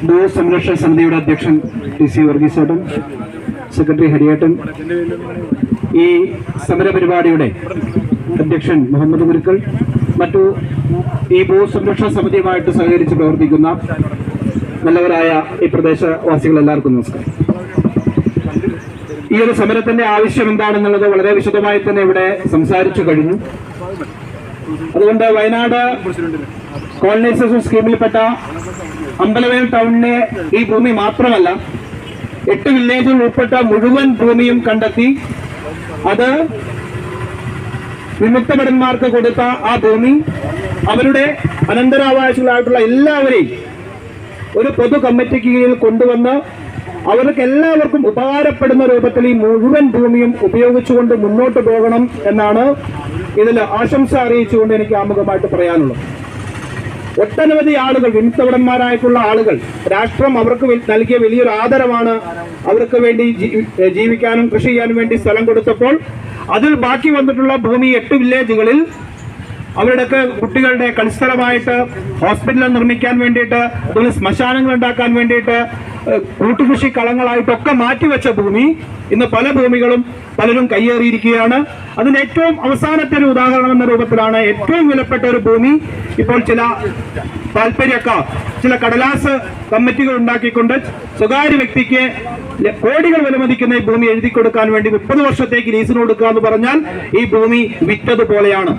ഭൂസംരക്ഷണ സമിതിയുടെ അധ്യക്ഷൻ TC വർഗീസ് ചേട്ടൻ, സെക്രട്ടറി ഹരിയേട്ടൻ, ഈ സമരപരിപാടിയുടെ അധ്യക്ഷൻ മുഹമ്മദ് ഗുരുക്കൾ, മറ്റു ഈ ഭൂസംരക്ഷണ സമിതിയുമായിട്ട് സഹകരിച്ച് പ്രവർത്തിക്കുന്ന നല്ലവരായ ഈ പ്രദേശവാസികൾ എല്ലാവർക്കും നമസ്കാരം. ഈ ഒരു സമരത്തിന്റെ ആവശ്യം എന്താണെന്നുള്ളത് വളരെ വിശദമായി തന്നെ ഇവിടെ സംസാരിച്ചു കഴിഞ്ഞു. അതുകൊണ്ട് വയനാട് കോളനൈസേഷൻ സ്കീമിൽപ്പെട്ട അമ്പലവയൽ ടൗണിലെ ഈ ഭൂമി മാത്രമല്ല, 8 വില്ലേജുകൾ ഉൾപ്പെട്ട മുഴുവൻ ഭൂമിയും കണ്ടെത്തി അത് വിമുക്ത ഭടന്മാർക്ക് കൊടുത്ത ആ ഭൂമി അവരുടെ അനന്തരാവകാശികളായിട്ടുള്ള എല്ലാവരെയും ഒരു പൊതു കമ്മിറ്റിക്ക് കീഴിൽ കൊണ്ടുവന്ന് അവർക്ക് എല്ലാവർക്കും ഉപകാരപ്പെടുന്ന രൂപത്തിൽ ഈ മുഴുവൻ ഭൂമിയും ഉപയോഗിച്ചുകൊണ്ട് മുന്നോട്ട് പോകണം എന്നാണ് ഇതിൽ ആശംസ അറിയിച്ചുകൊണ്ട് എനിക്ക് ആമുഖമായിട്ട് പറയാനുള്ളത്. ഒട്ടനവധി ആളുകൾ, വിമുക്തഭടന്മാരായിട്ടുള്ള ആളുകൾ, രാഷ്ട്രം അവർക്ക് നൽകിയ വലിയൊരു ആദരവാണ്. അവർക്ക് വേണ്ടി ജീവിക്കാനും കൃഷി ചെയ്യാനും വേണ്ടി സ്ഥലം കൊടുത്തപ്പോൾ അതിൽ ബാക്കി വന്നിട്ടുള്ള ഭൂമി 8 വില്ലേജുകളിൽ അവരുടെയൊക്കെ കുട്ടികളുടെ കളിസ്ഥലമായിട്ട്, ഹോസ്പിറ്റൽ നിർമ്മിക്കാൻ വേണ്ടിയിട്ട്, അതുപോലെ ശ്മശാനങ്ങൾ ഉണ്ടാക്കാൻ വേണ്ടിയിട്ട്, കൂട്ടുകൃഷി കളങ്ങളായിട്ടൊക്കെ മാറ്റിവെച്ച ഭൂമി ഇന്ന് പല ഭൂമികളും പലരും കയ്യേറിയിരിക്കുകയാണ്. അതിന് ഏറ്റവും അവസാനത്തെ ഒരു ഉദാഹരണം എന്ന രൂപത്തിലാണ് ഏറ്റവും വിലപ്പെട്ട ഒരു ഭൂമി ഇപ്പോൾ ചില താല്പര്യക്കാർ, ചില കടലാസ് കമ്മിറ്റികൾ ഉണ്ടാക്കിക്കൊണ്ട് സ്വകാര്യ വ്യക്തിക്ക് കോടികൾ വിലമതിക്കുന്ന ഈ ഭൂമി എഴുതി കൊടുക്കാൻ വേണ്ടി 30 വർഷത്തേക്ക് ലീസിന് കൊടുക്കുക എന്ന് പറഞ്ഞാൽ ഈ ഭൂമി വിറ്റതുപോലെയാണ്.